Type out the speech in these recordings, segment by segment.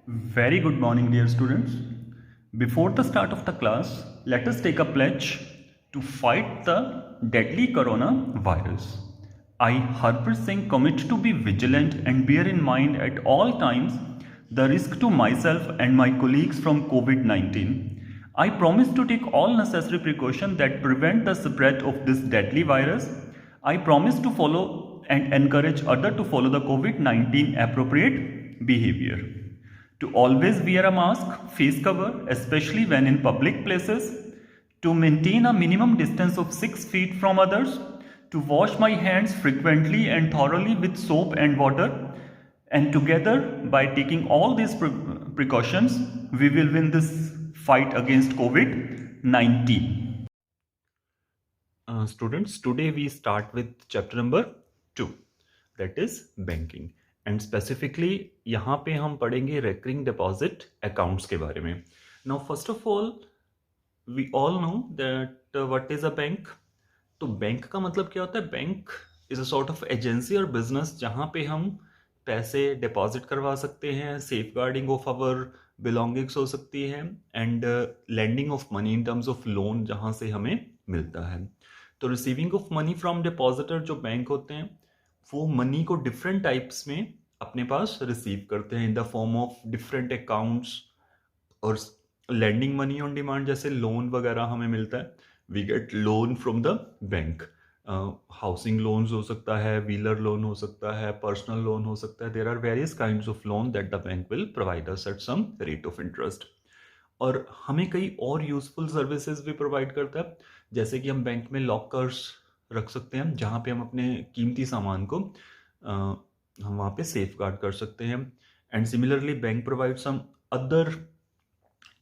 Very good morning, dear students. Before the start of the class, let us take a pledge to fight the deadly coronavirus. I, Harpreet Singh, commit to be vigilant and bear in mind at all times the risk to myself and my colleagues from COVID 19. I promise to take all necessary precautions that prevent the spread of this deadly virus. I promise to follow and encourage others to follow the COVID 19 appropriate behavior, to always wear a mask, face cover, especially when in public places, to maintain a minimum distance of 6 feet from others, to wash my hands frequently and thoroughly with soap and water. And together, by taking all these precautions, we will win this fight against COVID 19. Students, today we start with chapter number 2, that is banking. And specifically यहाँ पे हम पढ़ेंगे recurring deposit accounts के बारे में. Now first of all we all know that what is a bank. तो bank का मतलब क्या होता है? Bank is a sort of agency और बिजनेस जहाँ पे हम पैसे डिपॉजिट करवा सकते हैं, safeguarding of our belongings हो सकती है, and lending of money in terms of loan जहाँ से हमें मिलता है. तो receiving of money from depositor जो बैंक होते हैं वो मनी को डिफरेंट टाइप्स में अपने पास रिसीव करते हैं in the form of different accounts, और लैंडिंग मनी ऑन डिमांड जैसे लोन वगैरह हमें मिलता है. We get loan from the bank. Housing loans हो सकता है, व्हीलर लोन हो सकता है, पर्सनल लोन हो सकता है. There are various kinds of loan that the bank will provide us at some rate of interest. और हमें कई और यूजफुल सर्विसेज भी प्रोवाइड करता है, जैसे कि हम बैंक में लॉकर्स रख सकते हैं जहाँ पे हम अपने कीमती सामान को हम वहाँ पे सेफ गार्ड कर सकते हैं. And similarly bank provide some other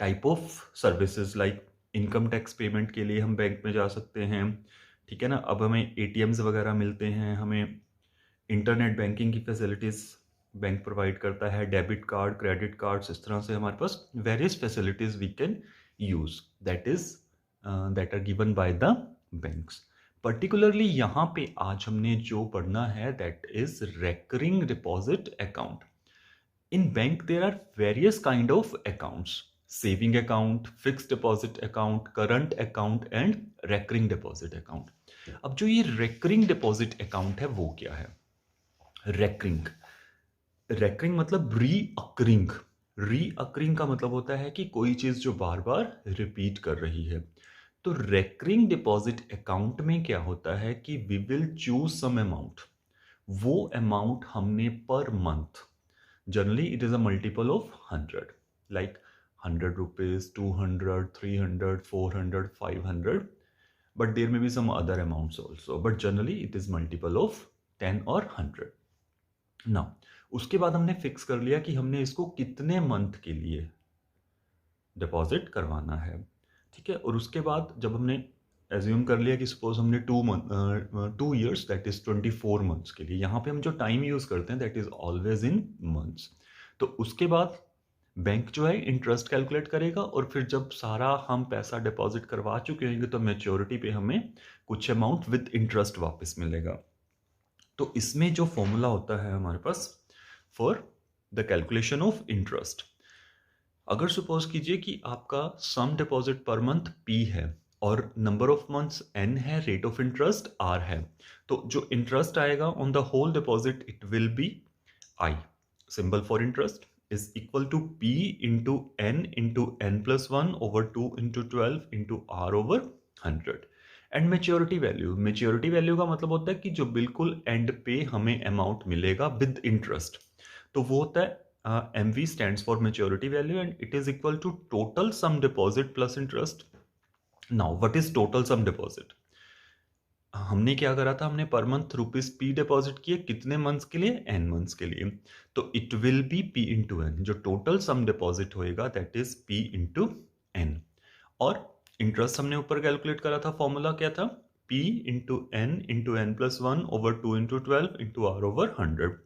type of services like income tax payment के लिए हम बैंक में जा सकते हैं. ठीक है ना. अब हमें एटीएम्स वगैरह मिलते हैं, हमें इंटरनेट बैंकिंग की फैसिलिटीज़ बैंक प्रोवाइड करता है, डेबिट कार्ड, क्रेडिट कार्ड्स, इस तरह से हमारे पास various facilities we can use that are given by the banks. Particularly यहाँ पे आज हमने जो पढ़ना है that is recurring deposit account. In bank there are various kind of accounts: saving account, fixed deposit account, current account and recurring deposit account. अब जो ये रेकरिंग डिपॉजिट अकाउंट है वो क्या है? रेकरिंग मतलब रीअकरिंग. रीअकरिंग का मतलब होता है कि कोई चीज जो बार बार रिपीट कर रही है. तो रेकरिंग डिपॉजिट अकाउंट में क्या होता है कि we will choose some amount. वो अमाउंट हमने per month, generally it is a multiple of 100, like 100 rupees, 200, 300, 400, 500, but there may be some other amounts also, but generally it is multiple of 10 और 100. Now उसके बाद हमने fix कर लिया कि हमने इसको कितने मंथ के लिए डिपॉजिट करवाना है. ठीक है. और उसके बाद जब हमने एज्यूम कर लिया कि सपोज हमने 2 ईयर्स दैट इज 24 मंथ्स के लिए, यहाँ पे हम जो टाइम यूज करते हैं that is always in months. तो उसके बाद बैंक जो है इंटरेस्ट कैलकुलेट करेगा, और फिर जब सारा हम पैसा डिपॉजिट करवा चुके होंगे तो मैच्योरिटी पे हमें कुछ अमाउंट विद इंटरेस्ट वापस मिलेगा. तो इसमें जो फॉर्मूला होता है हमारे पास for the calculation of interest, अगर सपोज कीजिए कि आपका sum deposit per month P है और नंबर ऑफ मंथ्स N है, रेट ऑफ इंटरेस्ट R है, तो जो इंटरेस्ट आएगा on the whole deposit it will be I. Symbol for interest is equal to P into N plus 1 over 2 into 12 into R over 100. And maturity value का मतलब होता है कि जो बिल्कुल एंड पे हमें अमाउंट मिलेगा विद इंटरेस्ट, तो वो होता है MV stands for maturity value and it is equal to total sum deposit plus interest. Now what is total sum deposit? हमने क्या करा था? हमने पर मंथ ₹P डिपॉजिट किए कितने मंथ्स के लिए? N मंथ्स के लिए. तो it will B P into N. जो टोटल सम डिपॉजिट होएगा that is P into N. और इंटरेस्ट हमने ऊपर कैलकुलेट करा था, फॉर्मूला क्या था? P into N plus 1 over 2 into 12 into R over 100.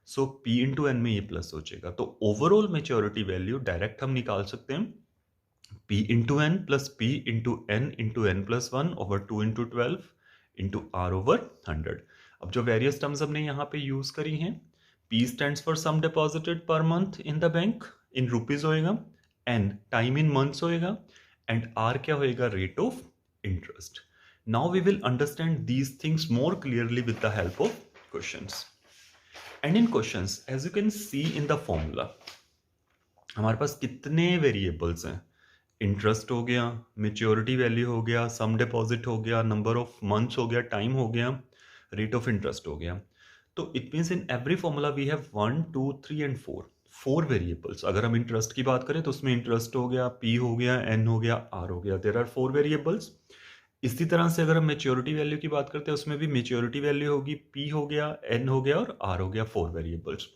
सो P इंटू N में ये प्लस हो जाएगा. तो ओवरऑल मेच्योरिटी वैल्यू डायरेक्ट हम निकाल सकते हैं P into N plus P into N plus 1 over 2 into 12 into R over 100. अब जो वेरियस टर्म्स हमने यहाँ पे यूज करी हैं, P stands for sum deposited per month in the bank, in rupees होएगा, एन टाइम इन मंथ्स होएगा, and r क्या होएगा, rate of interest. Now we will understand these things more clearly with the help of questions. And in questions as you can see in the formula हमारे पास कितने variables हैं. Interest हो गया, maturity value हो गया, सम डिपॉजिट हो गया, नंबर ऑफ मंथ्स हो गया, टाइम हो गया, रेट ऑफ इंटरेस्ट हो गया. तो it means in every formula we have 1 2 3 and 4 variables. अगर हम इंटरेस्ट की बात करें तो उसमें इंटरेस्ट हो गया, पी हो गया, एन हो गया, आर हो गया. There are 4 variables. इसी तरह से अगर हम मेच्योरिटी वैल्यू की बात करते हैं उसमें भी मेच्योरिटी वैल्यू होगी, पी हो गया, एन हो गया और आर हो गया. 4 वेरिएबल्स.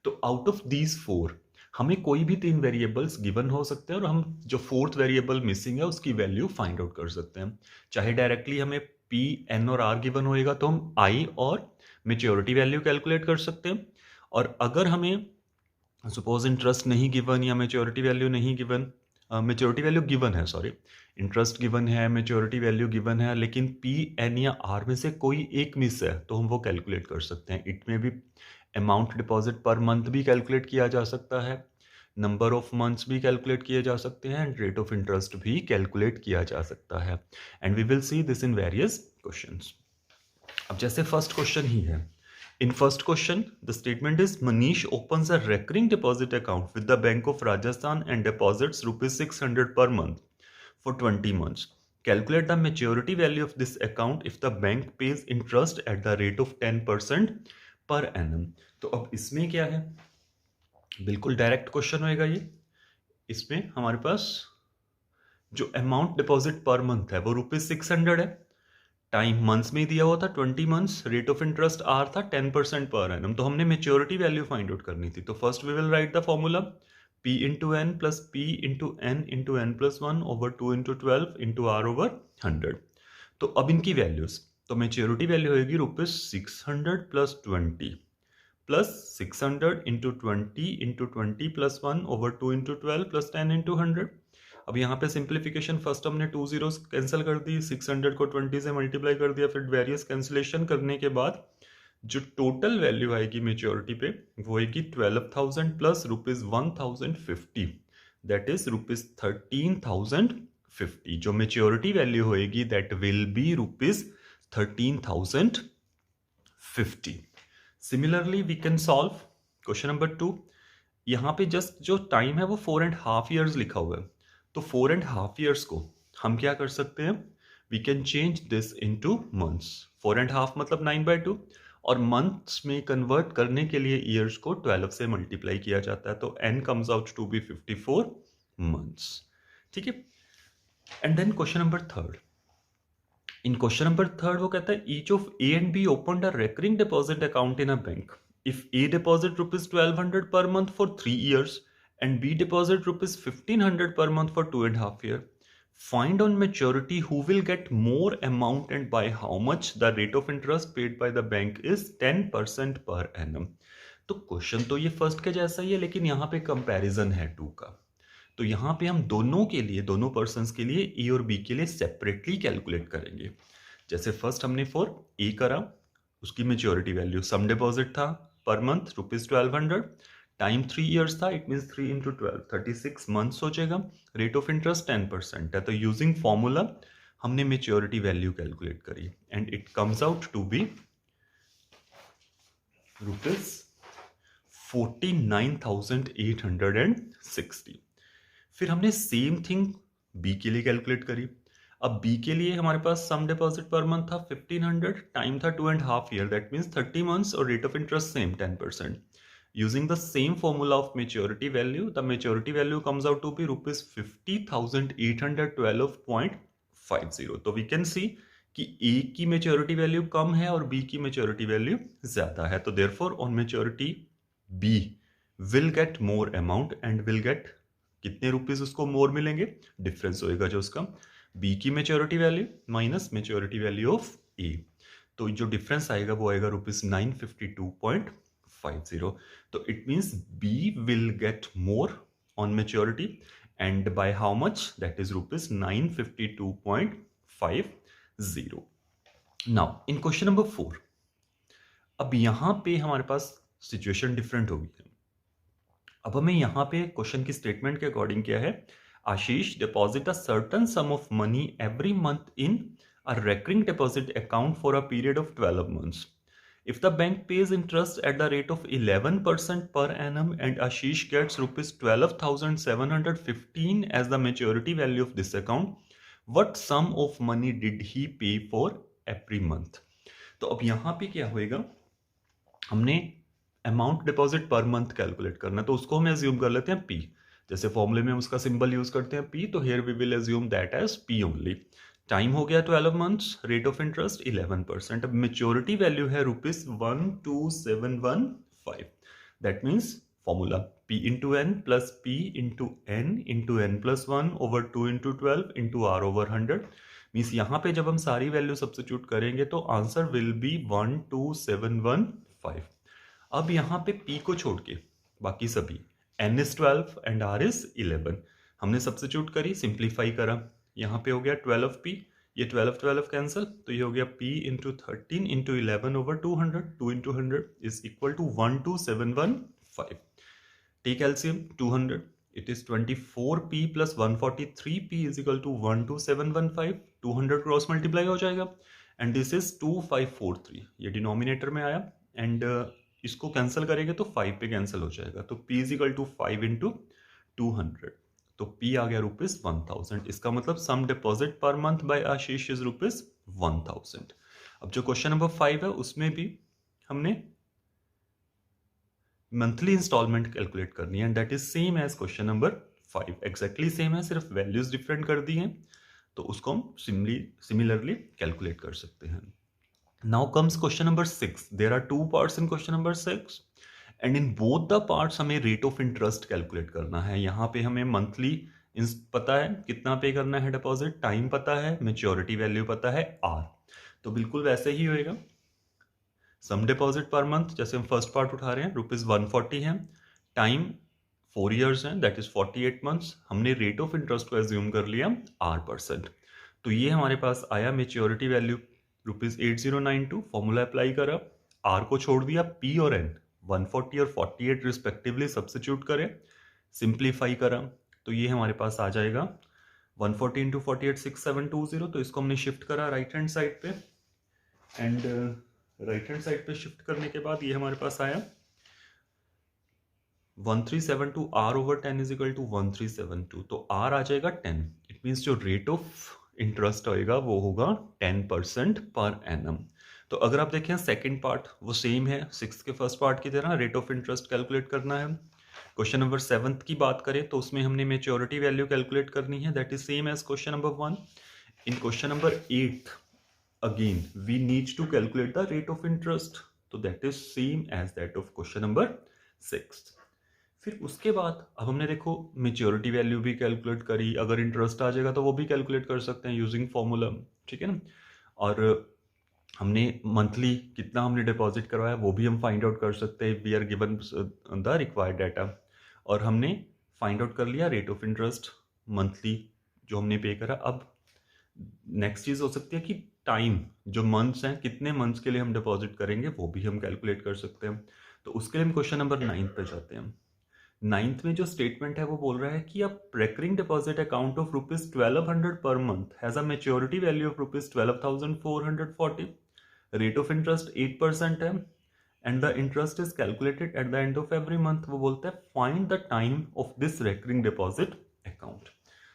तो आउट ऑफ दीज 4 हमें कोई भी 3 वेरिएबल्स गिवन हो सकते हैं और हम जो 4th वेरिएबल मिसिंग है उसकी वैल्यू फाइंड आउट कर सकते हैं. चाहे डायरेक्टली हमें पी, एन और आर गिवन होएगा तो हम आई और मेच्योरिटी वैल्यू कैलकुलेट कर सकते हैं. और अगर हमें सपोज इंटरेस्ट नहीं गिवन या मेच्योरिटी वैल्यू नहीं गिवन, मेच्योरिटी वैल्यू गिवन है, सॉरी, इंटरेस्ट गिवन है, मेच्योरिटी वैल्यू गिवन है, लेकिन पी, एन या आर में से कोई एक मिस है तो हम वो कैलकुलेट कर सकते हैं. इट में भी अमाउंट डिपॉजिट पर मंथ भी कैलकुलेट किया जा सकता है, नंबर ऑफ मंथ्स भी कैलकुलेट किए जा सकते हैं, एंड रेट ऑफ इंटरेस्ट भी कैलकुलेट किया जा सकता है. And we will see this in various questions. अब जैसे फर्स्ट क्वेश्चन ही है. In first question, the statement is Manish opens a recurring deposit account with the Bank of Rajasthan and deposits rupees 600 per month for 20 months. Calculate the maturity value of this account if the bank pays interest at the rate of 10% per annum. तो अब इसमें क्या है, बिल्कुल direct question होएगा ये. इसमें हमारे पास जो अमाउंट डिपॉजिट पर मंथ है वो रुपीज 600 है, टाइम मंथ्स में ही दिया हुआ था 20 months, rate of interest r था 10% पर एनम. तो हमने मेच्योरिटी वैल्यू फाइंड आउट करनी थी. तो first we will write the formula p into n plus p into n plus 1 over 2 into 12 into r over 100. तो अब इनकी वैल्यूज, तो मेच्योरिटी वैल्यू होगी rupees 600 plus 20 plus 600 into 20 plus 1 over 2 into 12 plus 10 into 100. अब यहाँ पे simplification, first हमने 2 zeros cancel कर दी, 600 को 20 से मल्टीप्लाई कर दिया, फिर वेरियस कैंसिलेशन करने के बाद जो टोटल वैल्यू आएगी मेच्योरिटी पे वो आएगी 12,000 plus rupees 1,050, that is rupees 13,050. जो मेच्योरिटी वैल्यू होएगी that will be rupees 13,050. Similarly we can solve question number 2. यहाँ पे जस्ट जो टाइम है वो 4.5 years लिखा हुआ है. तो 4.5 years को हम क्या कर सकते हैं, we can change this into months. 4.5 मतलब 9/2 और मंथ्स में कन्वर्ट करने के लिए ईयर्स को 12 से मल्टीप्लाई किया जाता है. तो n comes out to be 54 months. ठीक है. And then question number 3. In question number 3 वो कहता है each of A and B opened a recurring deposit account in a bank. If A deposit rupees 1200 per month for 3 years and B deposit rupees 1500 per month for 2.5 years. Find on maturity who will get more amount and by how much. The rate of interest paid by the bank is 10% per annum. तो question तो ये first के जैसा ही है, लेकिन यहाँ पे comparison है 2 का. तो यहाँ पे हम दोनों के लिए, दोनों पर्सन्स के लिए ए और बी के लिए सेपरेटली कैलकुलेट करेंगे. जैसे फर्स्ट हमने फॉर ए करा, उसकी मेच्योरिटी वैल्यू सम डिपॉजिट था per month rupees 1200, time 3 years था, इट मीन्स 3 इंटू 12 36 मंथ्स हो जाएगा. रेट ऑफ इंटरेस्ट 10% है. तो यूजिंग फॉर्मूला हमने मेच्योरिटी वैल्यू कैलकुलेट करी and it comes out to be rupees 49,860. फिर हमने सेम थिंग बी के लिए कैलकुलेट करी. अब बी के लिए हमारे पास सम डिपॉजिट पर मंथ था 1500, टाइम था 2.5 years, दैट मीन्स 30 months और rate of interest same 10%. Using the same formula of maturity value, the maturity value comes out to be rupees 50,812.50. तो we can see कि A की maturity value कम है और B की maturity value ज़्यादा है. तो therefore on maturity B will get more amount and will get कितने रुपीज उसको more मिलेंगे, डिफरेंस होएगा जो उसका B की maturity value minus maturity value of A. तो जो डिफरेंस आएगा वो आएगा रुपीज 952.50. तो it means B will get more on maturity and by how much, that is rupees 952.50. Now in question number 4, अब यहां पे हमारे पास सिचुएशन डिफरेंट होगी. अब हमें यहाँ पे क्वेश्चन की स्टेटमेंट के अकॉर्डिंग क्या है, Ashish deposit a certain sum of money every month in a recurring deposit account for a period of 12 months. If the bank pays interest at the rate of 11% per annum and Ashish gets rupees 12,715 as the maturity value of this account, what sum of money did he pay for every month? तो अब यहाँ पे क्या होएगा, हमने amount deposit per month calculate करना है, तो उसको हम एज्यूम कर लेते हैं पी, जैसे फॉर्मूले में उसका सिंबल यूज करते हैं पी, तो here we will assume that as P only. Time हो गया 12 months, रेट ऑफ इंटरेस्ट 11%, अब मेच्योरिटी वैल्यू है ₹12715। That means formula P into n plus P into n plus 1 over 2 into 12 into R over 100। Means यहाँ पे जब हम सारी value substitute करेंगे तो आंसर विल बी 12715। अब यहाँ पे P को छोड़ के बाकी सभी n is 12 and R is 11 हमने सब्स्टिट्यूट करी, सिंप्लीफाई करा, यहाँ पे हो गया 12P, ये 12 कैंसिल, तो ये हो गया P into 13 into 11 over 200, 2 into 100 is equal to 12715। Take LCM 200, it is 24P plus 143P is equal to 12715। 200 cross multiply हो जाएगा एंड दिस इज 2543, ये डिनोमिनेटर में आया एंड इसको कैंसिल करेंगे तो 5 पे कैंसिल हो जाएगा, तो P is equal to 5 into 200, तो P आ गया ₹1000। इसका मतलब sum deposit per month by Ashish is ₹1000। अब जो क्वेश्चन नंबर 5 है उसमें भी हमने मंथली इंस्टॉलमेंट कैलकुलेट करनी है and that is same as question number 5, exactly same है, सिर्फ वैल्यूज डिफरेंट कर दी हैं, तो उसको हम सिमिलरली कैलकुलेट कर सकते हैं। Now comes question number 6. There are two parts in question number 6 and in both the parts हमें rate of interest कैलकुलेट करना है। यहाँ पे हमें मंथली पता है कितना पे करना है डिपॉजिट, टाइम पता है, मेच्योरिटी वैल्यू पता है R, तो बिल्कुल वैसे ही होएगा। सम डिपॉजिट पर मंथ जैसे हम फर्स्ट पार्ट उठा रहे हैं ₹140 है, टाइम 4 years है दैट इज 48 months, हमने रेट ऑफ इंटरेस्ट को एज्यूम कर लिया R%, तो ये हमारे पास आया मेच्योरिटी वैल्यू ₹8092। फॉर्मूला अप्लाई करा, R को छोड़ दिया, P और N 140 और 48 रिस्पेक्टिवली सब्स्टिट्यूट करें, सिंप्लीफाई करा, तो ये हमारे पास आ जाएगा 140 इंटू 48 6720, तो इसको हमने शिफ्ट करा राइट हैंड साइड पे एंड राइट हैंड साइड पे शिफ्ट करने के बाद ये हमारे पास आया 1372 R over 10 is equal to 1372, तो R आ जाएगा 10, इट मीन्स जो रेट ऑफ इंटरेस्ट होएगा वो होगा 10% पर एनम। तो अगर आप देखें सेकंड पार्ट वो सेम है 6 के फर्स्ट पार्ट की तरह, रेट ऑफ इंटरेस्ट कैलकुलेट करना है। क्वेश्चन नंबर 7 की बात करें तो उसमें हमने मेच्योरिटी वैल्यू कैलकुलेट करनी है, that is same as question number 1। In question number 8 again we need to calculate the rate of interest, तो that is same as that of question number 6। फिर उसके बाद अब हमने देखो मेच्योरिटी वैल्यू भी कैलकुलेट करी, अगर इंटरेस्ट आ जाएगा तो वो भी कैलकुलेट कर सकते हैं यूजिंग फॉर्मूला, ठीक है ना, और हमने मंथली कितना हमने डिपॉजिट करवाया वो भी हम फाइंड आउट कर सकते हैं, we are given the required data, और हमने फाइंड आउट कर लिया रेट ऑफ इंटरेस्ट मंथली जो हमने पे करा। अब नेक्स्ट चीज़ हो सकती है कि टाइम, जो मंथ्स हैं कितने मंथ्स के लिए हम डिपॉजिट करेंगे वो भी हम कैलकुलेट कर सकते हैं, तो उसके लिए हम क्वेश्चन नंबर 9 पे जाते हैं। 9th में जो स्टेटमेंट है वो बोल रहा है कि a recurring deposit account of ₹1200 per month has a maturity value of ₹12,440, rate of interest 8% है and the interest is calculated at the end of every month. वो बोलता है find the time of this recurring deposit account.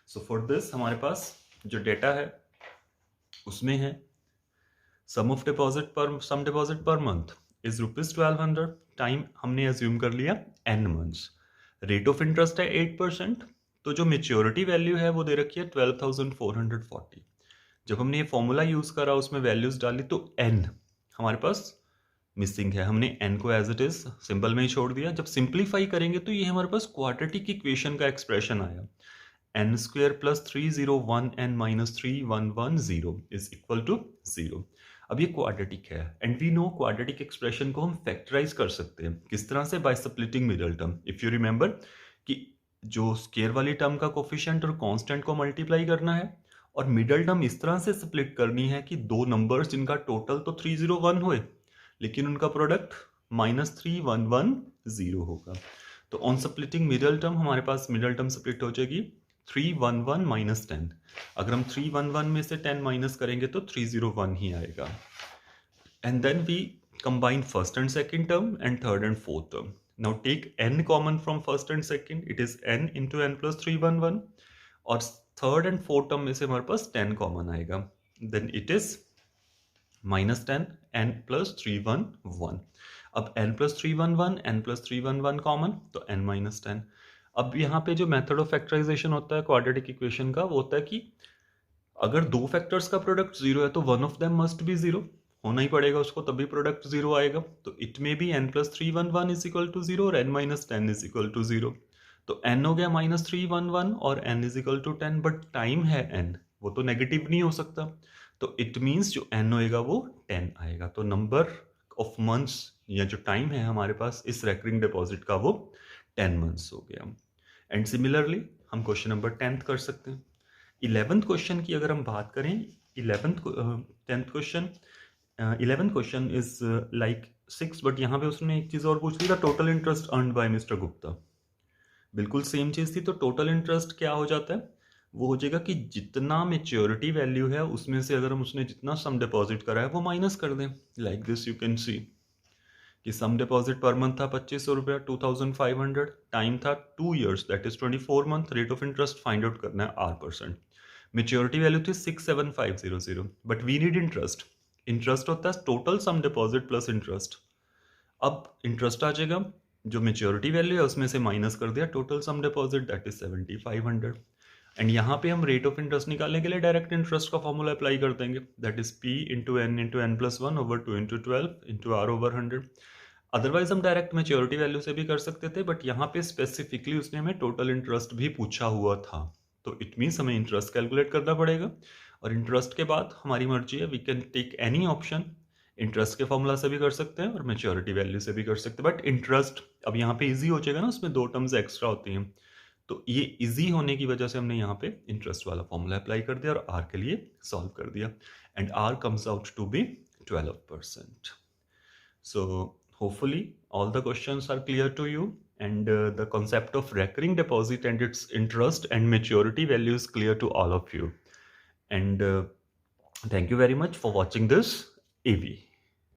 So for this हमारे पास जो data है उसमें है sum deposit per month is ₹1200, time हमने एज्यूम कर लिया n months, rate of interest है 8%, तो जो मेच्योरिटी वैल्यू है वो दे रखी है 12,440। जब हमने ये फॉर्मूला यूज करा उसमें वैल्यूज डाली तो n हमारे पास मिसिंग है, हमने n को एज इट इज सिंबल में ही छोड़ दिया। जब सिंप्लीफाई करेंगे तो ये हमारे पास क्वाड्रेटिक इक्वेशन का एक्सप्रेशन आया, n² + 301n - 3110 is equal to 0। अब ये क्वाड्रेटिक है and we know quadratic expression को हम फैक्टराइज कर सकते हैं, किस तरह से, by splitting middle term. If you remember कि जो स्केयर वाली टर्म का कोफिशिएंट और कांस्टेंट को मल्टीप्लाई करना है और मिडल टर्म इस तरह से स्प्लिट करनी है कि दो नंबर्स जिनका टोटल तो 301 होए लेकिन उनका प्रोडक्ट -3110 होगा। तो ऑन स्प्लिटिंग मिडल टर्म हमारे पास मिडल टर्म स्प्लिट हो जाएगी 311 माइनस 10। अगर हम 311 में से 10 माइनस करेंगे तो 301 ही आएगा। And then we combine first and second term and third and fourth term. Now take n common from first and second. It is n into n plus 311. और third and fourth term में से हमारे पास 10 common आएगा. Then it is minus 10 n plus 311. अब n plus 311 n plus 311 common तो n minus 10. अब यहाँ पे जो मेथड ऑफ फैक्टराइजेशन होता है क्वाड्रेटिक इक्वेशन का वो होता है कि अगर दो फैक्टर्स का प्रोडक्ट जीरो है तो one of them must be zero, होना ही पड़ेगा उसको, तभी प्रोडक्ट जीरो आएगा। तो it may be n plus 311 is equal to zero और n minus 10 is equal to zero. तो n हो गया माइनस 311 और n is equal to 10, but time है n, वो तो नेगेटिव नहीं हो सकता। तो इट मीन्स जो n होएगा वो 10 आएगा। तो नंबर ऑफ मंथ्स या जो टाइम है हमारे पास इस रेकरिंग डिपॉजिट का वो 10 मंथ्स हो गया। एंड सिमिलरली हम क्वेश्चन नंबर 10th कर सकते हैं। 11th क्वेश्चन की अगर हम बात करें, 10th question 11th question is like 6, but यहाँ पे उसने एक चीज़ और पूछ ली था, total interest earned by mister Gupta. बिल्कुल सेम चीज़ थी। तो टोटल इंटरेस्ट क्या हो जाता है, वो हो जाएगा कि जितना मेच्योरिटी वैल्यू है उसमें से अगर हम उसने जितना सम डिपॉजिट करा है वो माइनस कर दें। लाइक दिस यू कैन सी कि सम डिपॉजिट पर मंथ था 2500 रुपया, 2500, टाइम था 2 years, that is 24 month. Rate of interest find out करना है R%। मेच्योरिटी वैल्यू थी 67500, but we need interest. Interest होता है total sum deposit plus interest. अब इंटरेस्ट आ जाएगा, जो मेच्योरिटी वैल्यू है उसमें से माइनस कर दिया total sum deposit, that is 7500। And यहाँ पे हम रेट ऑफ इंटरेस्ट निकालने के लिए डायरेक्ट इंटरेस्ट का फॉर्मूला अप्लाई कर देंगे, that is P into n plus 1 over 2 into 12 into R over 100। Otherwise हम डायरेक्ट मेच्योरिटी वैल्यू से भी कर सकते थे, बट यहाँ पे स्पेसिफिकली उसने हमें टोटल इंटरेस्ट भी पूछा हुआ था। तो इट मीन्स हमें इंटरेस्ट कैलकुलेट करना पड़ेगा, और इंटरेस्ट के बाद हमारी मर्जी है, we can take any option. Interest के फॉर्मूला से भी कर सकते हैं और मेच्योरिटी वैल्यू से भी कर सकते हैं, बट इंटरेस्ट अब यहाँ पे इजी हो जाएगा ना, उसमें 2 टर्म्स एक्स्ट्रा होती हैं। तो ये इजी होने की वजह से हमने यहाँ पे इंटरेस्ट वाला फॉर्मूला अप्लाई कर दिया और आर के लिए सॉल्व कर दिया, and r comes out to be 12%. So hopefully all the questions are clear to you, and the concept of recurring deposit and its interest and maturity value is clear to all of you. And thank you very much for watching this AV.